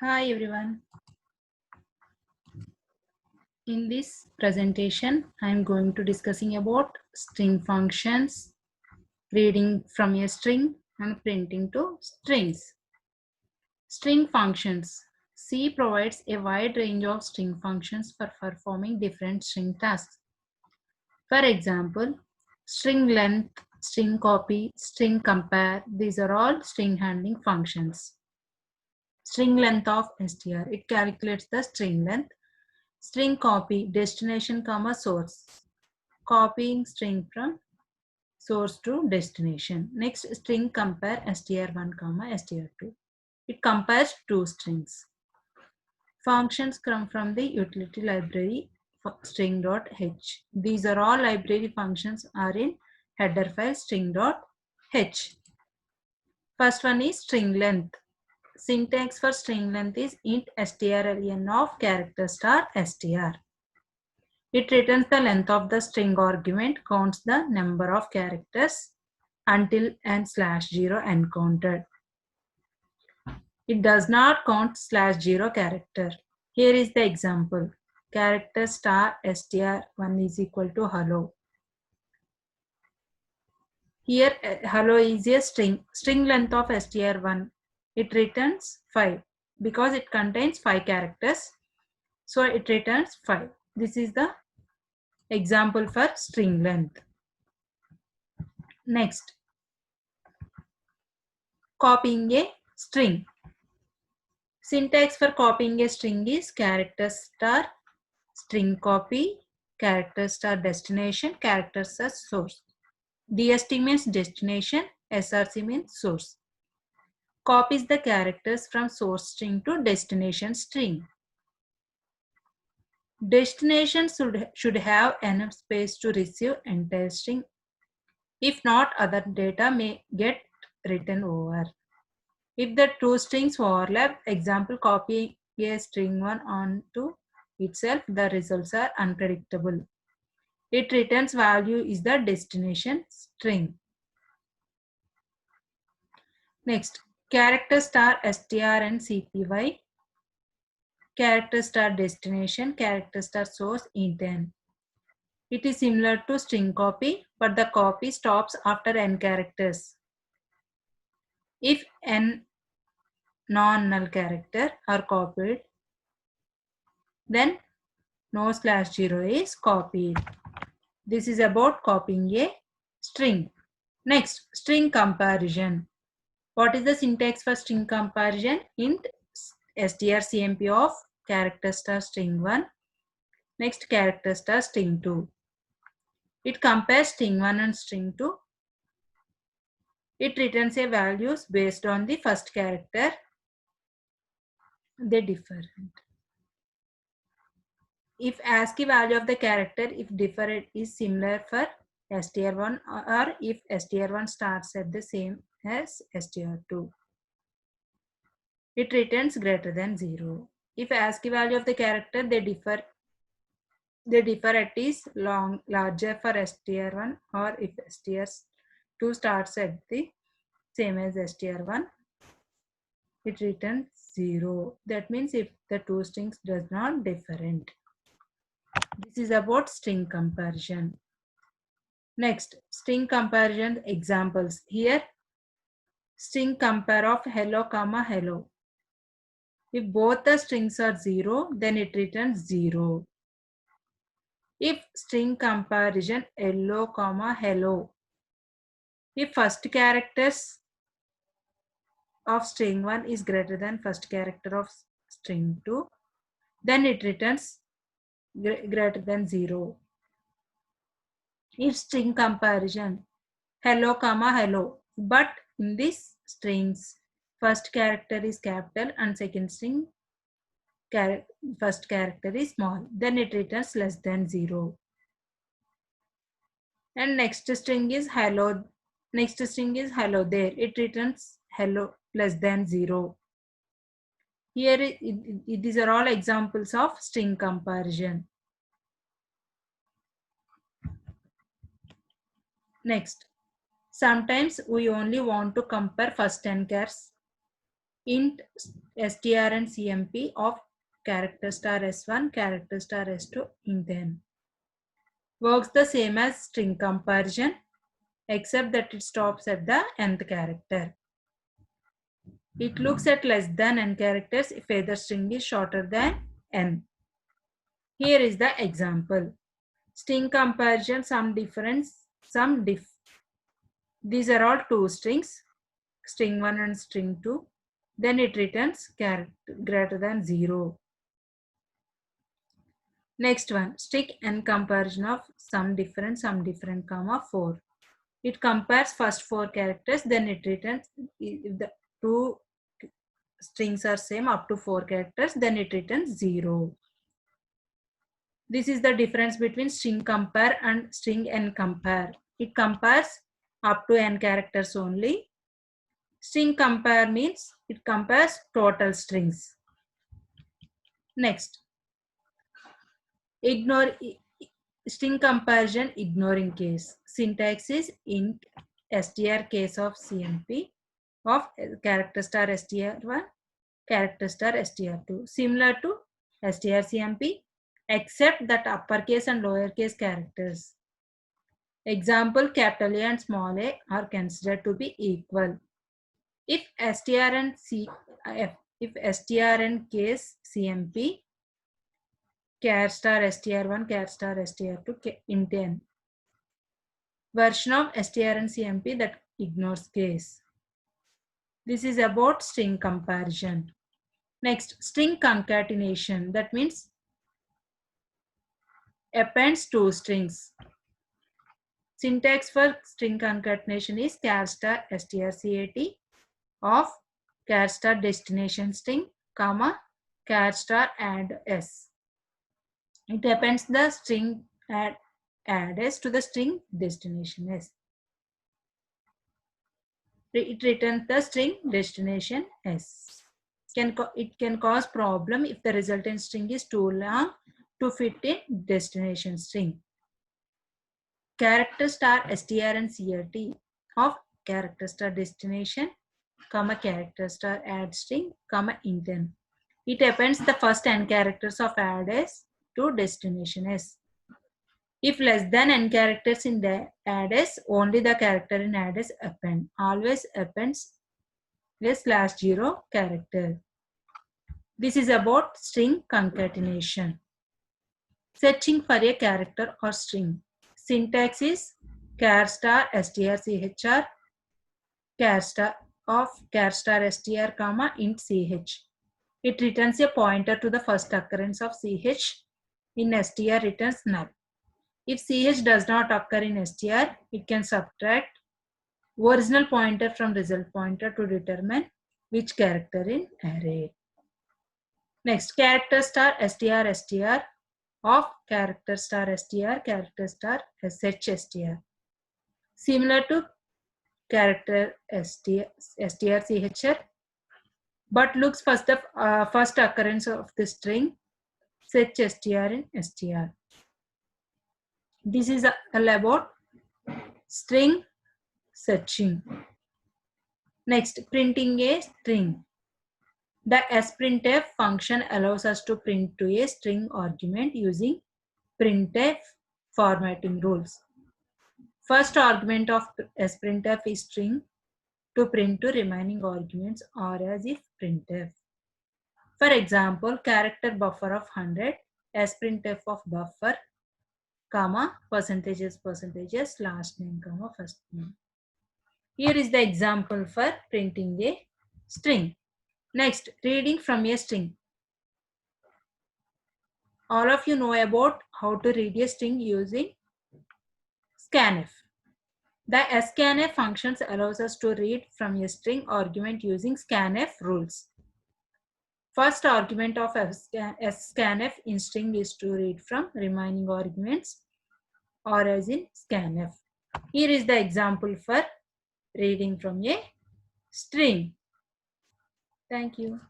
Hi everyone. In this presentation, I am going to discussing about string functions, reading from a string and printing to strings. String functions. C provides a wide range of string functions for performing different string tasks. For example, string length, string copy, string compare, these are all string handling functions. String length of str, it calculates the string length. String copy, destination comma source, copying string from source to destination. Next, string compare str1 comma str2. It compares two strings. Functions come from the utility library string.h. These are all library functions are in header file string.h. First one is string length. Syntax for string length is int strlen of character star str. It returns the length of the string argument, counts the number of characters until n/0 encountered. It does not count /0 character. Here is the example. Character star str1 is equal to hello. Here hello is a string. String length of str1. It returns 5 because it contains 5 characters. So it returns 5. This is the example for string length. Next, copying a string. Syntax for copying a string is character star string copy, character star destination, character star source. DST means destination, SRC means source. Copies the characters from source string to destination string. Destination should have enough space to receive entire string. If not, other data may get written over. If the two strings overlap, example copying a string 1 onto itself, the results are unpredictable. It returns value is the destination string. Next, character star str and cpy, character star destination, character star source intent. It is similar to string copy, but the copy stops after n characters. If n non-null character are copied, then no /0 is copied. This is about copying a string. Next, string comparison. What is the syntax for string comparison? Int strcmp of character star string 1. Next, character star string 2. It compares string 1 and string 2. It returns a values based on the first character. They differ. If ASCII value of the character, if different, is similar for str1 or if str1 starts at the same as str2. It returns greater than 0. If ASCII value of the character, they differ at is larger for str1 or if str2 starts at the same as str1, it returns 0. That means if the two strings does not different. This is about string comparison. Next, string comparison examples. Here, string compare of hello comma hello. If both the strings are 0, then it returns 0. If string comparison hello comma hello, if first characters of string 1 is greater than first character of string 2, then it returns greater than 0. If string comparison hello comma hello, but in this strings first character is capital and second string first character is small, then it returns less than 0. And next string is hello there, it returns hello less than 0. Here these are all examples of string comparison. Next, sometimes we only want to compare first 10 chars int str and cmp of character star s1, character star s2, int n. Works the same as string comparison, except that it stops at the nth character. It looks at less than n characters if either string is shorter than n. Here is the example. String comparison, some difference, some diff. These are all two strings, string 1 and string 2. Then it returns character greater than 0. Next one, string n comparison of some different, comma 4. It compares first 4 characters, then it returns, if the two strings are same up to 4 characters, then it returns 0. This is the difference between string compare and string n compare. It compares up to n characters only. String compare means it compares total strings. Next, ignore string comparison ignoring case. Syntax is int str case of cmp of character star str1, character star str2, similar to strcmp, except that uppercase and lowercase characters. Example, capital A and small a are considered to be equal. If str and case cmp, char star str1, char star str2, int n. Version of str and cmp that ignores case. This is about string comparison. Next, string concatenation. That means appends two strings. Syntax for string concatenation is char star strcat of char star destination string, comma, char star add s. It appends the string add s to the string destination s. It returns the string destination s. It can cause problem if the resultant string is too long to fit in destination string. Character star str and crt of character star destination, comma, character star add string, comma, int n. It appends the first n characters of add s to destination s. If less than n characters in the add s, only the character in add s append. Always appends a /0 character. This is about string concatenation. Searching for a character or string. Syntax is char star strchr, char star of char star str, comma, int ch. It returns a pointer to the first occurrence of ch. In str returns null. If ch does not occur in str, it can subtract original pointer from result pointer to determine which character in array. Next, character star str of character star str, character star shstr. Similar to character strchr, but looks for the first occurrence of the string shstr in str. This is all about string searching. Next, printing a string. The sprintf function allows us to print to a string argument using printf formatting rules. First argument of sprintf is string to print to remaining arguments or as if printf. For example, character buffer of 100, sprintf of buffer, comma, percentages, last name, comma, first name. Here is the example for printing a string. Next, reading from a string. All of you know about how to read a string using scanf. The scanf functions allows us to read from a string argument using scanf rules. First argument of scanf in string is to read from remaining arguments or as in scanf. Here is the example for reading from a string. Thank you.